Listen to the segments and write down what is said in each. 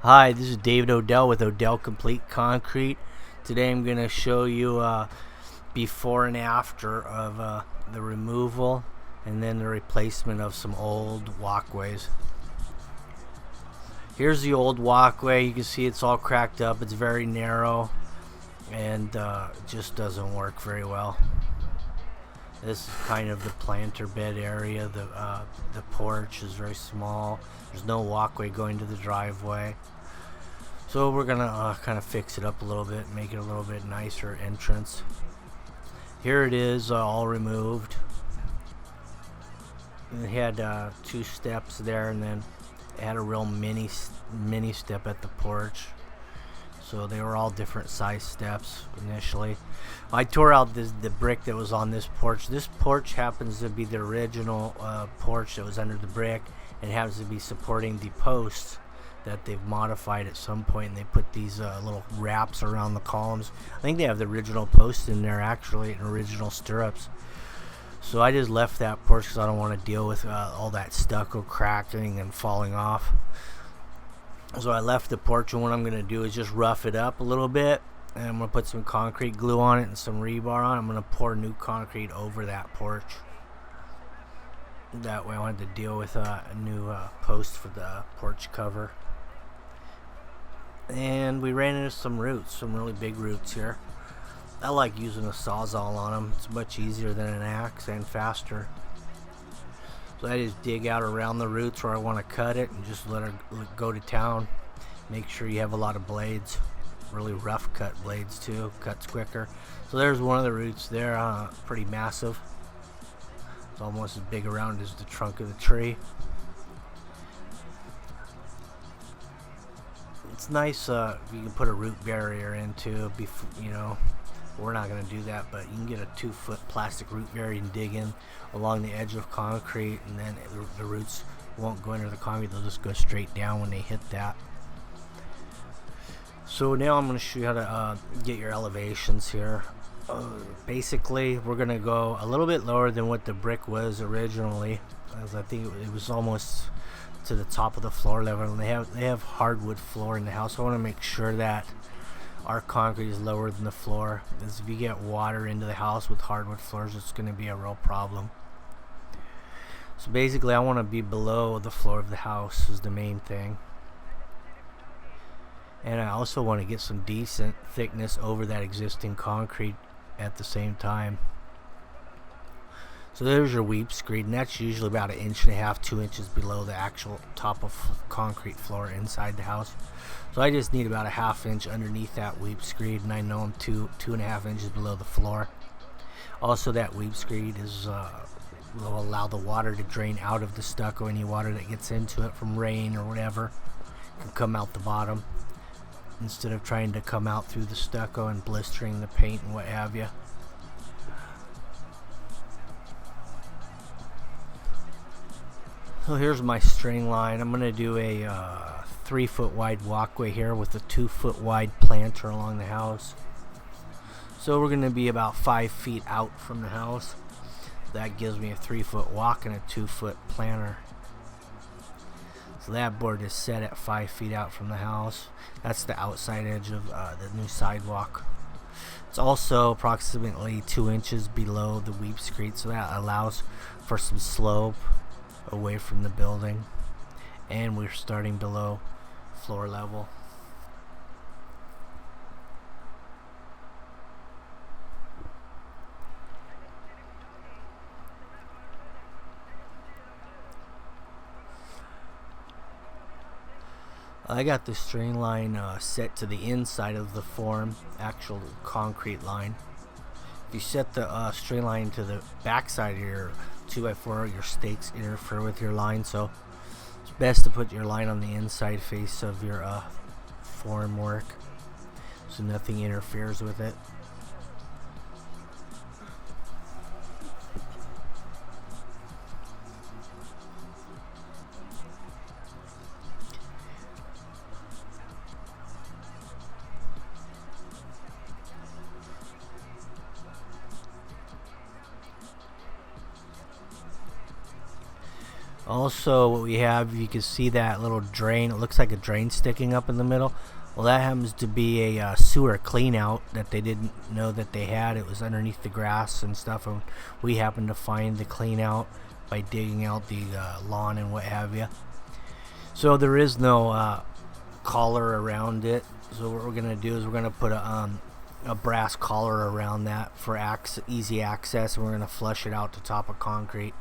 Hi, this is David Odell with OdellCompleteConcrete. Today I'm going to show you before and after of the removal and then the replacement of some old walkways. Here's the old walkway. You can see it's all cracked up. It's very narrow and it just doesn't work very well. This is kind of the planter bed area. The porch is very small. There's no walkway going to the driveway. So we're gonna kind of fix it up a little bit, make it a little bit nicer entrance. Here it is, all removed. And it had 2 steps there, and then it had a real mini step at the porch. So they were all different size steps initially. I tore out the brick that was on this porch. This porch happens to be the original porch that was under the brick, and happens to be supporting the posts that they've modified at some point, and they put these little wraps around the columns. I think they have the original posts in there actually, and original stirrups. So I just left that porch because I don't want to deal with all that stucco cracking and falling off. So I left the porch, and what I'm going to do is just rough it up a little bit, and I'm going to put some concrete glue on it and some rebar on it. I'm going to pour new concrete over that porch. That way I wanted to deal with a new post for the porch cover. And we ran into some roots, some really big roots here. I like using a sawzall on them. It's much easier than an axe and faster. So I just dig out around the roots where I want to cut it and just let her go to town. Make sure you have a lot of blades, really rough cut blades too, cuts quicker. So there's one of the roots there, pretty massive. It's almost as big around as the trunk of the tree. It's nice if you can put a root barrier into, we're not going to do that, but you can get a 2-foot plastic root barrier and dig in along the edge of concrete, and then the roots won't go into the concrete. They'll just go straight down when they hit that. So now I'm going to show you how to get your elevations here. Basically, we're going to go a little bit lower than what the brick was originally, as I think it was almost to the top of the floor level, and they have hardwood floor in the house. So I want to make sure that our concrete is lower than the floor, because if you get water into the house with hardwood floors, it's going to be a real problem. So basically I want to be below the floor of the house is the main thing, and I also want to get some decent thickness over that existing concrete at the same time. So there's your weep screed, and that's usually about 1.5 inches, 2 inches below the actual top of concrete floor inside the house. So I just need about 1/2 inch underneath that weep screed, and I know I'm 2.5 inches below the floor. Also, that weep screed will allow the water to drain out of the stucco. Any water that gets into it from rain or whatever can come out the bottom, instead of trying to come out through the stucco and blistering the paint and what have you. So here's my string line. I'm going to do a 3-foot wide walkway here with a 2-foot wide planter along the house. So we're going to be about 5 feet out from the house. That gives me a 3-foot walk and a 2-foot planter. So that board is set at 5 feet out from the house. That's the outside edge of the new sidewalk. It's also approximately 2 inches below the weep screed, so that allows for some slope away from the building, and we're starting below floor level. I got the string line set to the inside of the form, actual concrete line. If you set the string line to the back side of your 2x4, your stakes interfere with your line, so it's best to put your line on the inside face of your formwork so nothing interferes with it. Also, what we have, you can see that little drain. It looks like a drain sticking up in the middle. Well, that happens to be a sewer clean out that they didn't know that they had. It was underneath the grass and stuff, and we happened to find the clean out by digging out the lawn and what have you. So there is no collar around it. So what we're gonna do is we're gonna put a brass collar around that for easy access, and we're gonna flush it out to top of concrete.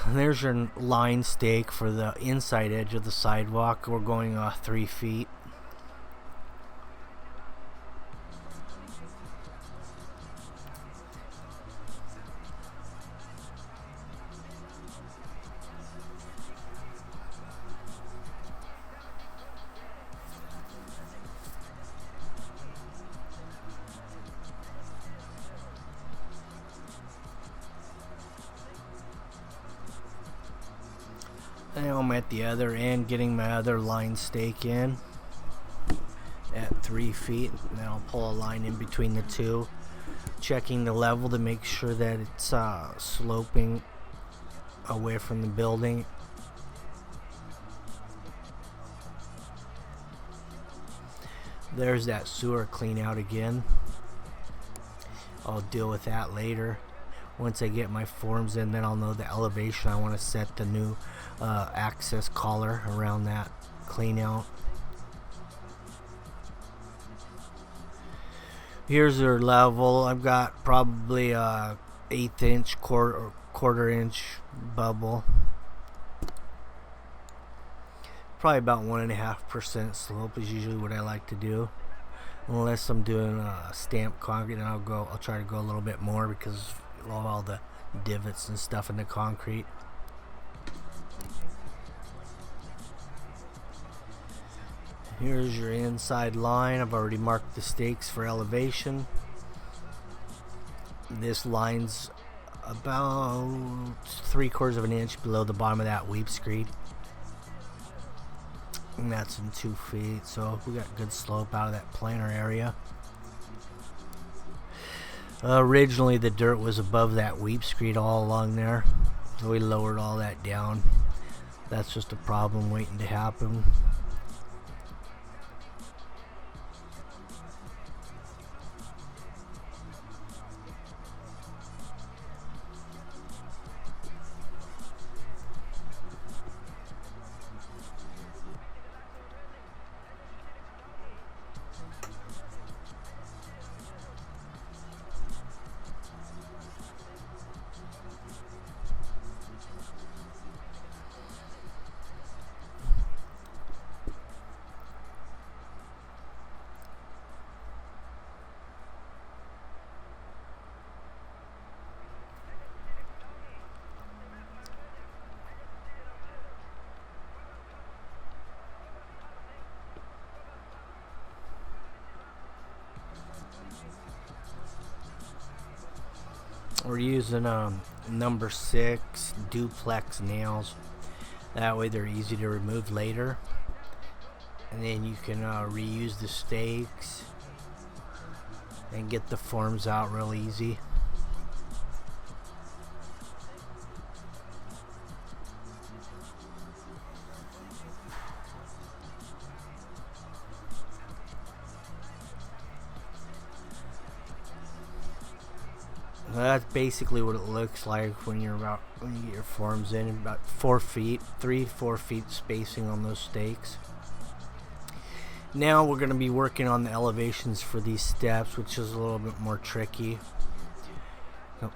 And there's your line stake for the inside edge of the sidewalk. We're going 3 feet. Now I'm at the other end getting my other line stake in at 3 feet. Then I'll pull a line in between the two, checking the level to make sure that it's sloping away from the building. There's that sewer clean out again. I'll deal with that later. Once I get my forms in, then I'll know the elevation. I want to set the new access collar around that clean out. Here's their level. I've got probably a 1/8 inch, quarter inch bubble. Probably about 1.5% slope is usually what I like to do. Unless I'm doing stamped concrete, then I'll try to go a little bit more because of all the divots and stuff in the concrete. Here's your inside line. I've already marked the stakes for elevation. This line's about 3/4 of an inch below the bottom of that weep screed. And that's in 2 feet, so we got good slope out of that planer area. Originally the dirt was above that weep screed all along there, so we lowered all that down. That's just a problem waiting to happen. We're using number 6 duplex nails. That way they're easy to remove later. And then you can reuse the stakes and get the forms out real easy. That's basically what it looks like when you get your forms in. About 4 feet, 3-4 feet spacing on those stakes. Now we're going to be working on the elevations for these steps, which is a little bit more tricky.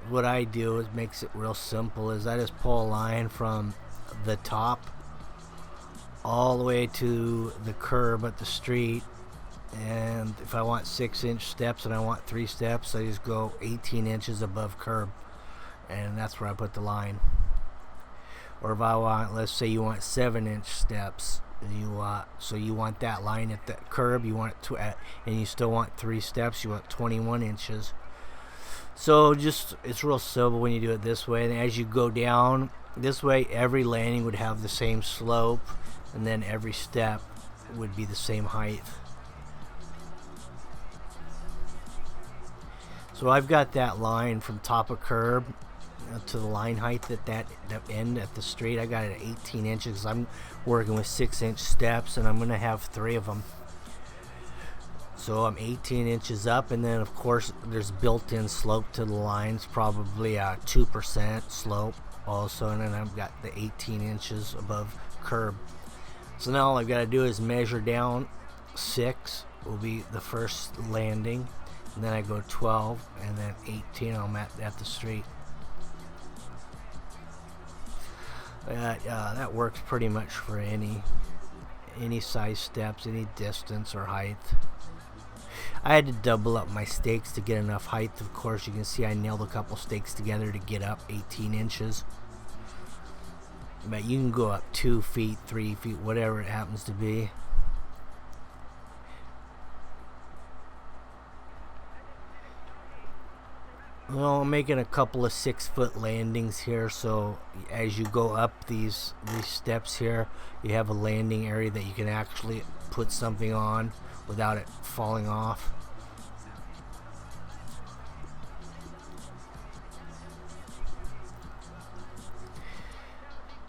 What I do is makes it real simple. Is I just pull a line from the top all the way to the curb at the street. And if I want 6-inch steps and I want 3 steps, I just go 18 inches above curb, and that's where I put the line. Or if I want, let's say you want 7-inch steps, and you want that line at the curb, you want it to and you still want 3 steps, you want 21 inches. So it's real simple when you do it this way. And as you go down this way, every landing would have the same slope, and then every step would be the same height. So I've got that line from top of curb to the line height at that end at the street. I got it at 18 inches. I'm working with 6-inch steps, and I'm going to have 3 of them. So I'm 18 inches up, and then of course there's built-in slope to the lines, probably a 2% slope also, and then I've got the 18 inches above curb. So now all I've got to do is measure down. 6 will be the first landing, and then I go 12, and then 18 I'm at the street. That works pretty much for any size steps, any distance or height. I had to double up my stakes to get enough height. Of course, you can see I nailed a couple stakes together to get up 18 inches. But you can go up 2 feet, 3 feet, whatever it happens to be. Well, I'm making a couple of 6-foot landings here, so as you go up these steps here, you have a landing area that you can actually put something on without it falling off.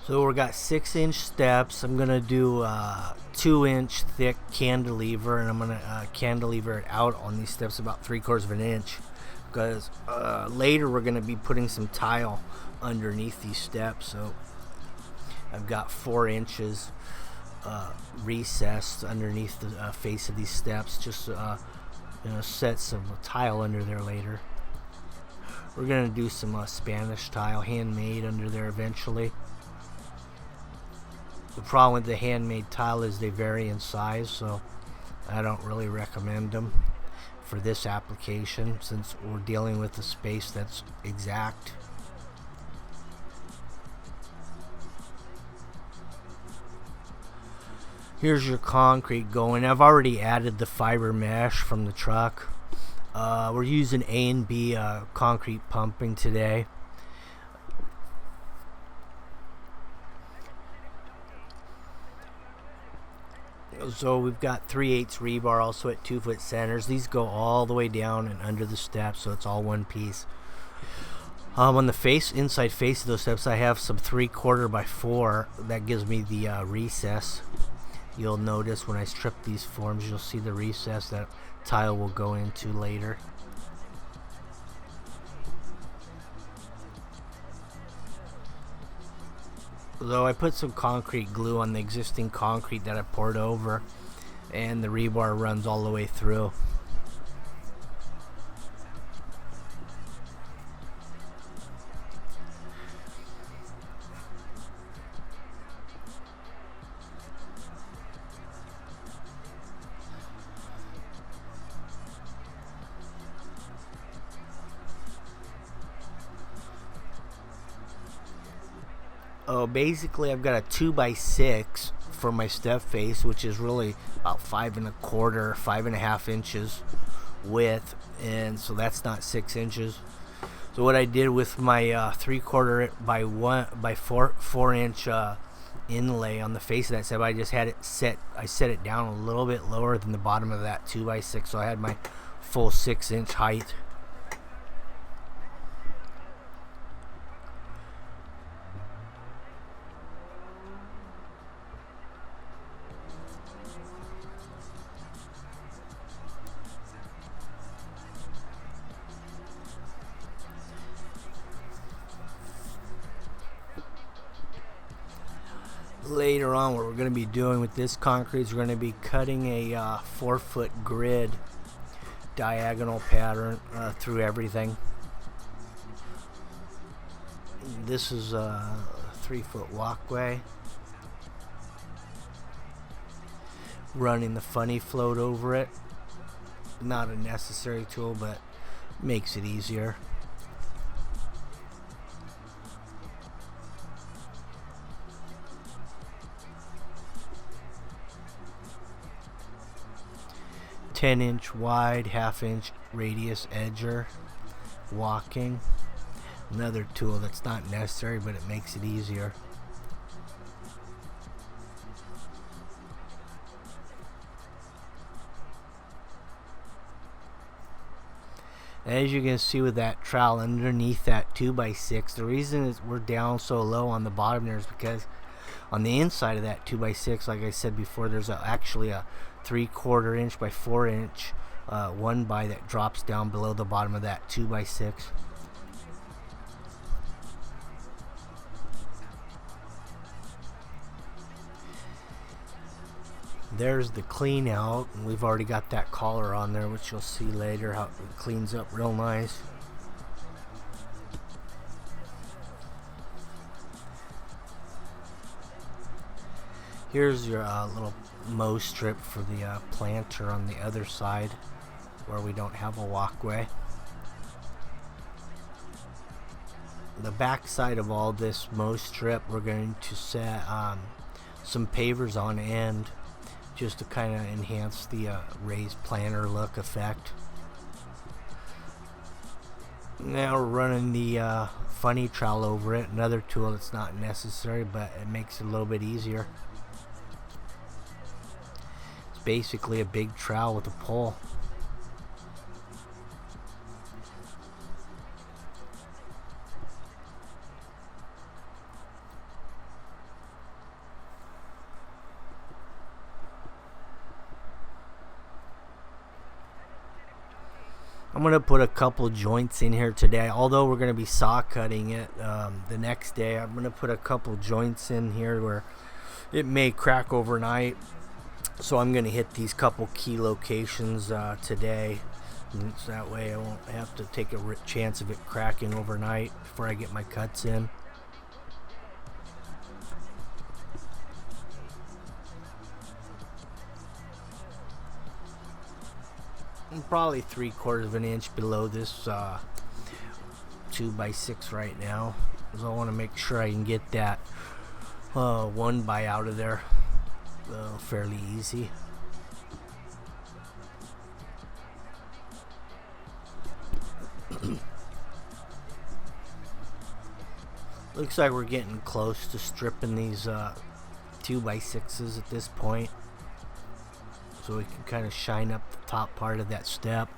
So we got 6-inch steps. I'm gonna do 2-inch thick cantilever, and I'm gonna cantilever it out on these steps about 3/4 of an inch, because later we're gonna be putting some tile underneath these steps. So I've got 4 inches recessed underneath the face of these steps, just set some tile under there later. We're gonna do some Spanish tile, handmade, under there eventually. The problem with the handmade tile is they vary in size, so I don't really recommend them for this application, since we're dealing with a space that's exact. Here's your concrete going. I've already added the fiber mesh from the truck. We're using A and B concrete pumping today. So we've got 3/8 rebar also at 2-foot centers. These go all the way down and under the steps, so it's all one piece. On the inside face of those steps, I have some 3/4 by 4. That gives me the recess. You'll notice when I strip these forms, you'll see the recess that tile will go into later. Though I put some concrete glue on the existing concrete that I poured over, and the rebar runs all the way through. Oh, basically I've got a 2x6 for my step face, which is really about 5 1/4, 5.5 inches width, and so that's not 6 inches. So what I did with my 3/4 by 4 inch inlay on the face of that step, I just had it set. I set it down a little bit lower than the bottom of that 2x6, so I had my full 6-inch height. Later on, what we're going to be doing with this concrete is we're going to be cutting a 4-foot grid diagonal pattern through everything. This is a 3-foot walkway, running the funny float over it. Not a necessary tool, but makes it easier. "10-inch wide, 1/2-inch radius edger, walking." Another tool that's not necessary, but it makes it easier. As you can see with that trowel underneath that 2x6, the reason is we're down so low on the bottom there is because on the inside of that 2x6, like I said before, there's actually a 3/4 inch by 4 inch 1x that drops down below the bottom of that 2x6. There's the clean out, and we've already got that collar on there, which you'll see later how it cleans up real nice. Here's your little mow strip for the planter on the other side where we don't have a walkway. The back side of all this mow strip, we're going to set some pavers on end just to kind of enhance the raised planter look effect. Now we're running the funny trowel over it, another tool that's not necessary, but it makes it a little bit easier. It's basically a big trowel with a pole. I'm going to put a couple joints in here today, although we're going to be saw cutting it the next day. I'm going to put a couple joints in here where it may crack overnight. So I'm going to hit these couple key locations today. And so that way I won't have to take a chance of it cracking overnight before I get my cuts in. I'm probably 3/4 of an inch below this 2x6 right now, because I want to make sure I can get that 1x out of there fairly easy. Looks like we're getting close to stripping these 2x6s at this point, so we can kind of shine up the top part of that step.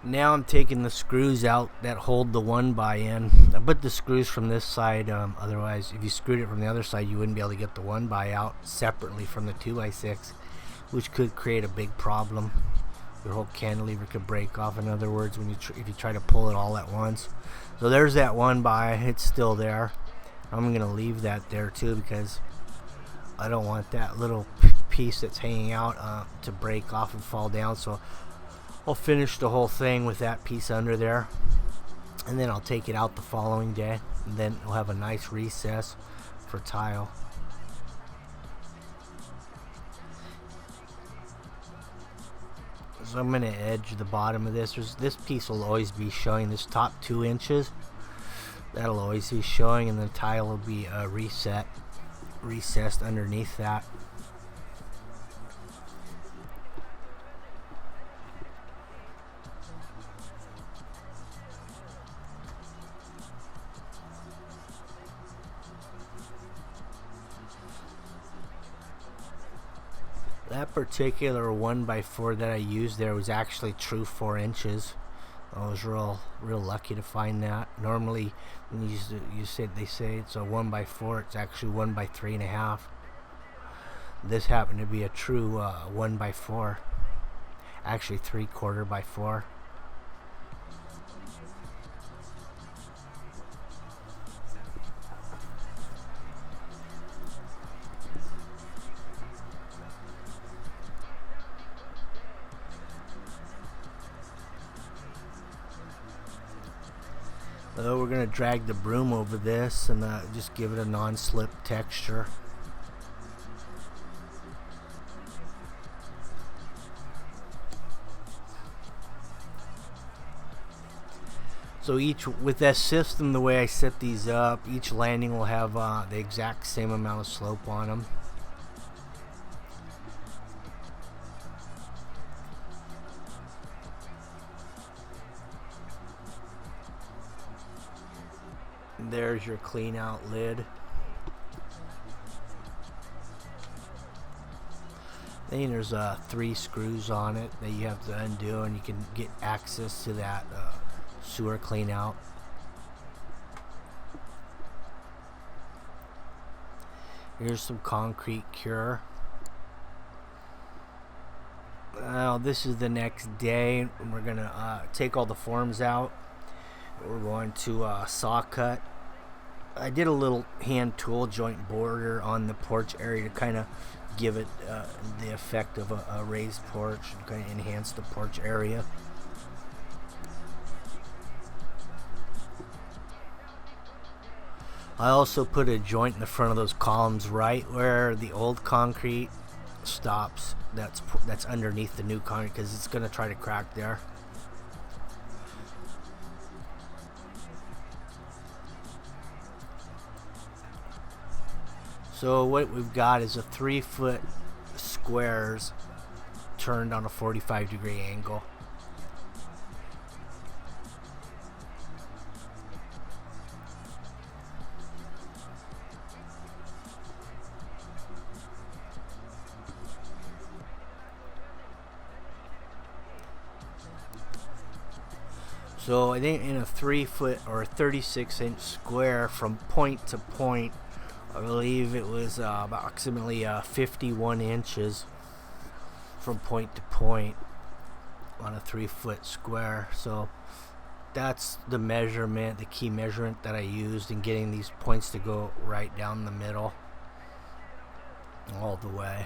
Now I'm taking the screws out that hold the 1x in. I put the screws from this side, otherwise if you screwed it from the other side you wouldn't be able to get the 1x out separately from the 2x6, which could create a big problem. Your whole cantilever could break off, in other words, when if you try to pull it all at once. So there's that 1x, it's still there. I'm going to leave that there too, because I don't want that little piece that's hanging out to break off and fall down. So I'll finish the whole thing with that piece under there, and then I'll take it out the following day, and then we'll have a nice recess for tile. So I'm going to edge the bottom of this. This piece will always be showing, this top 2 inches. That'll always be showing, and the tile will be recessed underneath that. That particular 1x4 that I used there was actually true 4 inches. I was real lucky to find that. Normally, when they say it's a 1x4, it's actually 1x3.5. This happened to be a true 1x4, actually 3/4 by 4. We're going to drag the broom over this and just give it a non-slip texture. So with that system, the way I set these up, each landing will have the exact same amount of slope on them. There's your clean out lid. Then there's 3 screws on it that you have to undo, and you can get access to that sewer clean out. Here's some concrete cure. Now this is the next day, and we're gonna take all the forms out. We're going to saw cut. I did a little hand tool joint border on the porch area to kind of give it the effect of a raised porch and kind of enhance the porch area. I also put a joint in the front of those columns right where the old concrete stops. That's underneath the new concrete because it's going to try to crack there. So what we've got is a 3-foot squares turned on a 45-degree angle. So I think in a 3-foot or a 36-inch square from point to point, I believe it was approximately 51 inches from point to point on a 3-foot square. So that's the measurement, the key measurement that I used in getting these points to go right down the middle all the way.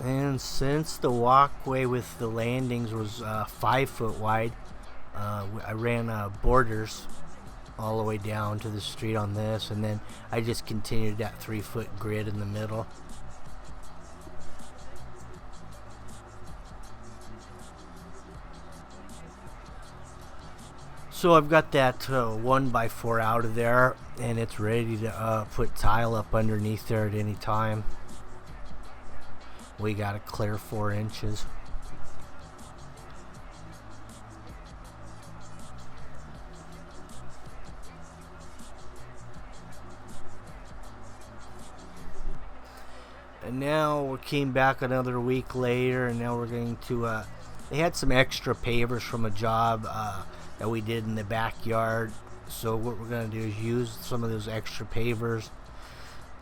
And since the walkway with the landings was 5 foot wide, I ran borders all the way down to the street on this, and then I just continued that 3-foot grid in the middle. So I've got that 1x4 out of there, and it's ready to put tile up underneath there at any time. We got a clear 4 inches. And now we came back another week later, and now we're going to they had some extra pavers from a job that we did in the backyard. So what we're going to do is use some of those extra pavers,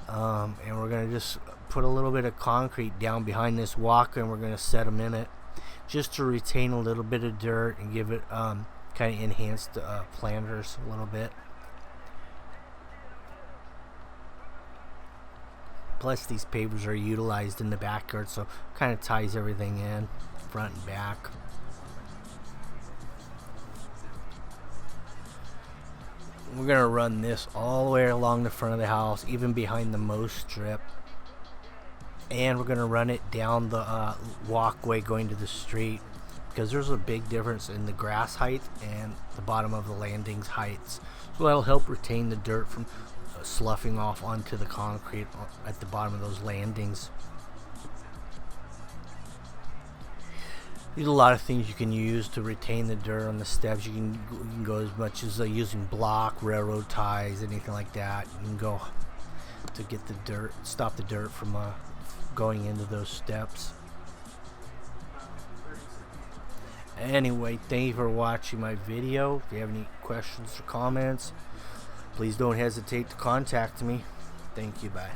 and we're going to just put a little bit of concrete down behind this walkway, and we're going to set them in it just to retain a little bit of dirt and give it kind of enhance the planters a little bit. Plus these pavers are utilized in the backyard, so kind of ties everything in front and back. We're going to run this all the way along the front of the house, even behind the mow strip. And we're going to run it down the walkway going to the street, because there's a big difference in the grass height and the bottom of the landings heights. So that'll help retain the dirt from sloughing off onto the concrete at the bottom of those landings. There's a lot of things you can use to retain the dirt on the steps. You can go as much as using block, railroad ties, anything like that. You can go to get the dirt, stop the dirt from going into those steps. Anyway, thank you for watching my video. If you have any questions or comments, please don't hesitate to contact me. Thank you. Bye.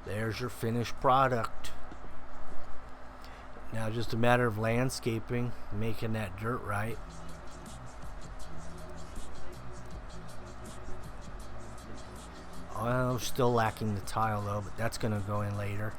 There's your finished product. Now just a matter of landscaping, making that dirt right. Well, still lacking the tile though, but that's going to go in later.